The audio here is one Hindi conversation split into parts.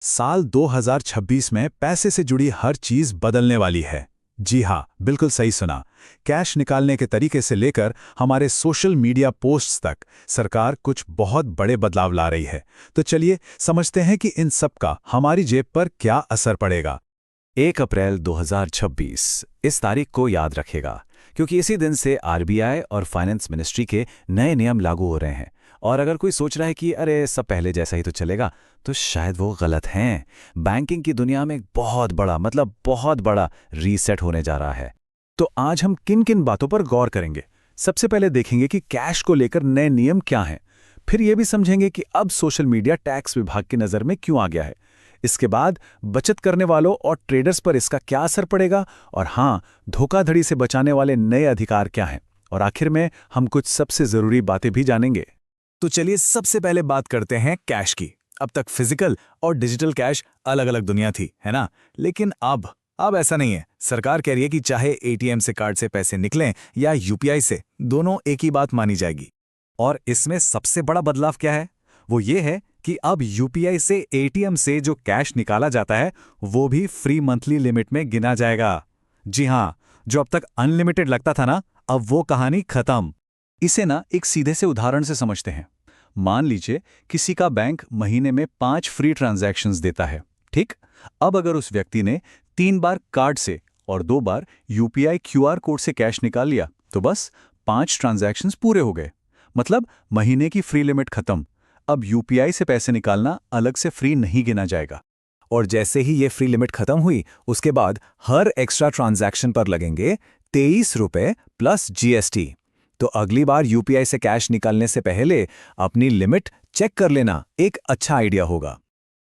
साल 2026 में पैसे से जुड़ी हर चीज बदलने वाली है। जी हाँ, बिल्कुल सही सुना। कैश निकालने के तरीके से लेकर हमारे सोशल मीडिया पोस्ट्स तक सरकार कुछ बहुत बड़े बदलाव ला रही है। तो चलिए समझते हैं कि इन सब का हमारी जेब पर क्या असर पड़ेगा। 1 अप्रैल 2026 इस तारीख को याद रखेगा, क्योंकि इसी दिन से आरबीआई और फाइनेंस मिनिस्ट्री के नए नियम लागू हो रहे हैं। और अगर कोई सोच रहा है कि अरे सब पहले जैसा ही तो चलेगा, तो शायद वो गलत हैं। बैंकिंग की दुनिया में एक बहुत बड़ा रीसेट होने जा रहा है। तो आज हम किन किन बातों पर गौर करेंगे। सबसे पहले देखेंगे कि कैश को लेकर नए नियम क्या हैं। फिर यह भी समझेंगे कि अब सोशल मीडिया टैक्स विभाग की नज़र में क्यों आ गया है। इसके बाद बचत करने वालों और ट्रेडर्स पर इसका क्या असर पड़ेगा, और हाँ, धोखाधड़ी से बचाने वाले नए अधिकार क्या हैं। और आखिर में हम कुछ सबसे ज़रूरी बातें भी जानेंगे। तो चलिए सबसे पहले बात करते हैं कैश की। अब तक फिजिकल और डिजिटल कैश अलग अलग दुनिया थी, है ना। लेकिन अब ऐसा नहीं है। सरकार कह रही है कि चाहे एटीएम से कार्ड से पैसे निकलें या यूपीआई से, दोनों एक ही बात मानी जाएगी। और इसमें सबसे बड़ा बदलाव क्या है? वो ये है कि अब यूपीआई से एटीएम से जो कैश निकाला जाता है वो भी फ्री मंथली लिमिट में गिना जाएगा। जी हाँ, जो अब तक अनलिमिटेड लगता था ना, अब वो कहानी खत्म। इसे ना एक सीधे से उदाहरण से समझते हैं। मान लीजिए किसी का बैंक महीने में 5 फ्री ट्रांजैक्शंस देता है, ठीक। अब अगर उस व्यक्ति ने 3 बार कार्ड से और 2 बार यूपीआई क्यूआर कोड से कैश निकाल लिया, तो बस 5 ट्रांजैक्शंस पूरे हो गए। मतलब महीने की फ्री लिमिट खत्म। अब यूपीआई से पैसे निकालना अलग से फ्री नहीं गिना जाएगा। और जैसे ही ये फ्री लिमिट खत्म हुई, उसके बाद हर एक्स्ट्रा ट्रांजैक्शन पर लगेंगे 23 रुपए प्लस जीएसटी। तो अगली बार यूपीआई से कैश निकालने से पहले अपनी लिमिट चेक कर लेना एक अच्छा आइडिया होगा।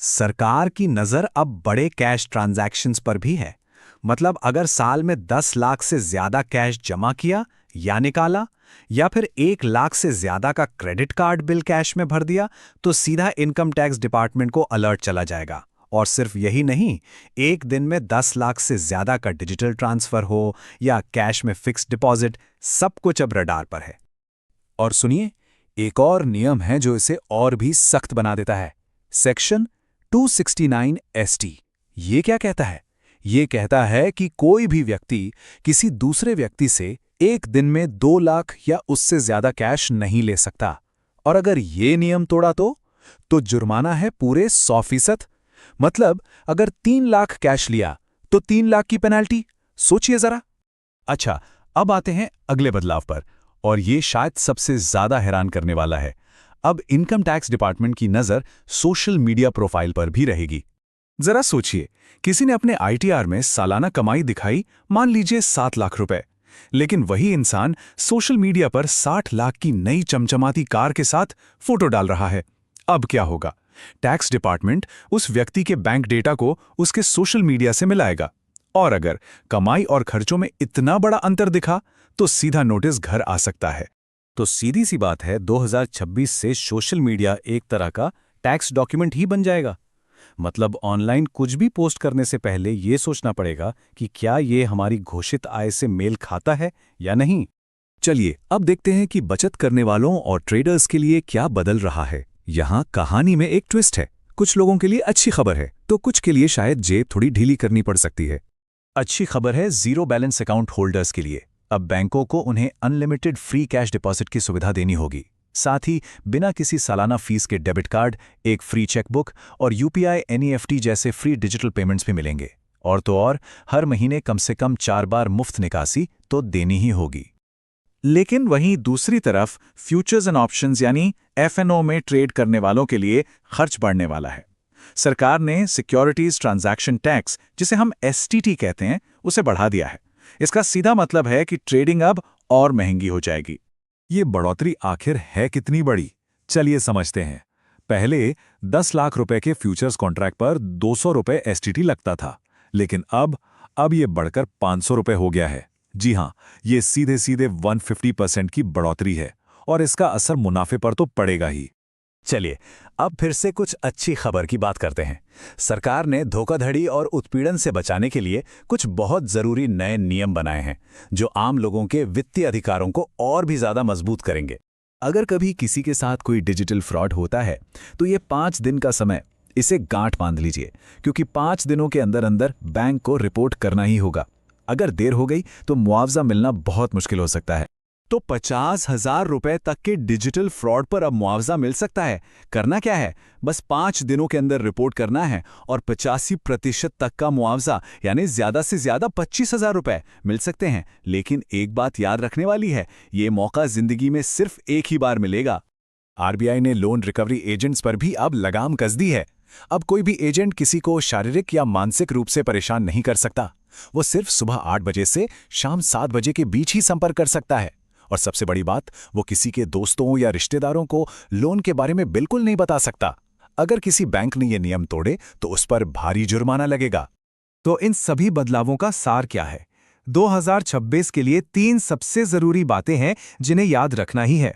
सरकार की नज़र अब बड़े कैश ट्रांजैक्शंस पर भी है। मतलब अगर साल में 10 लाख से ज्यादा कैश जमा किया या निकाला, या फिर 1 लाख से ज्यादा का क्रेडिट कार्ड बिल कैश में भर दिया, तो सीधा इनकम टैक्स डिपार्टमेंट को अलर्ट चला जाएगा। और सिर्फ यही नहीं, एक दिन में 10 लाख से ज्यादा का डिजिटल ट्रांसफर हो या कैश में फिक्स डिपॉजिट, सब कुछ अब रडार पर है। और सुनिए, एक और नियम है जो इसे और भी सख्त बना देता है। Section 269 ST. ये क्या कहता है? ये कहता है कि कोई भी व्यक्ति किसी दूसरे व्यक्ति से एक दिन में 2 लाख या उससे ज्यादा कैश नहीं ले सकता। और अगर ये नियम तोड़ा तो जुर्माना है पूरे 100%। मतलब अगर 3 लाख कैश लिया तो 3 लाख की पेनल्टी। सोचिए जरा। अच्छा, अब आते हैं अगले बदलाव पर, और ये शायद सबसे ज्यादा हैरान करने वाला है। अब इनकम टैक्स डिपार्टमेंट की नजर सोशल मीडिया प्रोफाइल पर भी रहेगी। जरा सोचिए, किसी ने अपने आईटीआर में सालाना कमाई दिखाई, मान लीजिए 7 लाख रुपए। लेकिन वही इंसान सोशल मीडिया पर 60 लाख की नई चमचमाती कार के साथ फोटो डाल रहा है। अब क्या होगा? टैक्स डिपार्टमेंट उस व्यक्ति के बैंक डेटा को उसके सोशल मीडिया से मिलाएगा। और अगर कमाई और खर्चों में इतना बड़ा अंतर दिखा, तो सीधा नोटिस घर आ सकता है। तो सीधी सी बात है, 2026 से सोशल मीडिया एक तरह का टैक्स डॉक्यूमेंट ही बन जाएगा। मतलब ऑनलाइन कुछ भी पोस्ट करने से पहले ये सोचना पड़ेगा कि क्या ये हमारी घोषित आय से मेल खाता है या नहीं। चलिए अब देखते हैं कि बचत करने वालों और ट्रेडर्स के लिए क्या बदल रहा है। यहाँ कहानी में एक ट्विस्ट है। कुछ लोगों के लिए अच्छी खबर है, तो कुछ के लिए शायद जेब थोड़ी ढीली करनी पड़ सकती है। अच्छी खबर है जीरो बैलेंस अकाउंट होल्डर्स के लिए। अब बैंकों को उन्हें अनलिमिटेड फ्री कैश डिपॉजिट की सुविधा देनी होगी। साथ ही बिना किसी सालाना फीस के डेबिट कार्ड, एक फ्री चेकबुक और यूपीआई एनईएफटी जैसे फ्री डिजिटल पेमेंट्स भी मिलेंगे। और तो और, हर महीने कम से कम 4 बार मुफ्त निकासी तो देनी ही होगी। लेकिन वहीं दूसरी तरफ फ्यूचर्स एंड ऑप्शंस यानी एफएनओ में ट्रेड करने वालों के लिए खर्च बढ़ने वाला है। सरकार ने सिक्योरिटीज ट्रांजैक्शन टैक्स, जिसे हम एसटीटी कहते हैं, उसे बढ़ा दिया है। इसका सीधा मतलब है कि ट्रेडिंग अब और महंगी हो जाएगी। ये बढ़ोतरी आखिर है कितनी बड़ी? चलिए समझते हैं। पहले 10 लाख रुपए के फ्यूचर्स कॉन्ट्रैक्ट पर 200 रुपए एसटीटी लगता था, लेकिन अब ये बढ़कर 500 रुपए हो गया है। जी हाँ, ये सीधे 150% की बढ़ोतरी है, और इसका असर मुनाफे पर तो पड़ेगा ही। चलिए अब फिर से कुछ अच्छी खबर की बात करते हैं। सरकार ने धोखाधड़ी और उत्पीड़न से बचाने के लिए कुछ बहुत जरूरी नए नियम बनाए हैं, जो आम लोगों के वित्तीय अधिकारों को और भी ज्यादा मजबूत करेंगे। अगर कभी किसी के साथ कोई डिजिटल फ्रॉड होता है, तो ये 5 दिन का समय इसे गांठ बांध लीजिए, क्योंकि 5 दिनों के अंदर अंदर बैंक को रिपोर्ट करना ही होगा। अगर देर हो गई तो मुआवजा मिलना बहुत मुश्किल हो सकता है। तो 50,000 रुपए तक के डिजिटल फ्रॉड पर अब मुआवजा मिल सकता है। करना क्या है, बस 5 दिनों के अंदर रिपोर्ट करना है और 85% तक का मुआवजा यानी ज्यादा से ज्यादा 25,000 रुपए मिल सकते हैं। लेकिन एक बात याद रखने वाली है, ये मौका जिंदगी में सिर्फ एक ही बार मिलेगा। आरबीआई ने लोन रिकवरी एजेंट्स पर भी अब लगाम कस दी है। अब कोई भी एजेंट किसी को शारीरिक या मानसिक रूप से परेशान नहीं कर सकता। वो सिर्फ सुबह 8 बजे से शाम 7 बजे के बीच ही संपर्क कर सकता है। और सबसे बड़ी बात, वो किसी के दोस्तों या रिश्तेदारों को लोन के बारे में बिल्कुल नहीं बता सकता। अगर किसी बैंक ने ये नियम तोड़े तो उस पर भारी जुर्माना लगेगा। तो इन सभी बदलावों का सार क्या है? 2026 के लिए 3 सबसे जरूरी बातें हैं जिन्हें याद रखना ही है।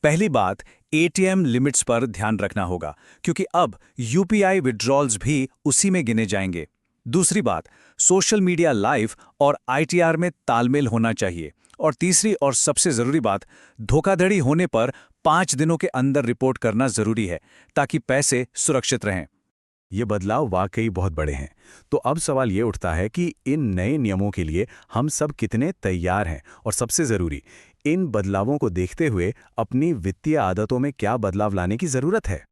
पहली बात, एटीएम लिमिट्स पर ध्यान रखना होगा, क्योंकि अब यूपीआई विड्रॉल्स भी उसी में गिने जाएंगे। दूसरी बात, सोशल मीडिया लाइव और आईटीआर में तालमेल होना चाहिए। और तीसरी और सबसे जरूरी बात, धोखाधड़ी होने पर 5 दिनों के अंदर रिपोर्ट करना जरूरी है, ताकि पैसे सुरक्षित रहें। ये बदलाव वाकई बहुत बड़े हैं। तो अब सवाल ये उठता है कि इन नए नियमों के लिए हम सब कितने तैयार हैं, और सबसे जरूरी, इन बदलावों को देखते हुए अपनी वित्तीय आदतों में क्या बदलाव लाने की जरूरत है।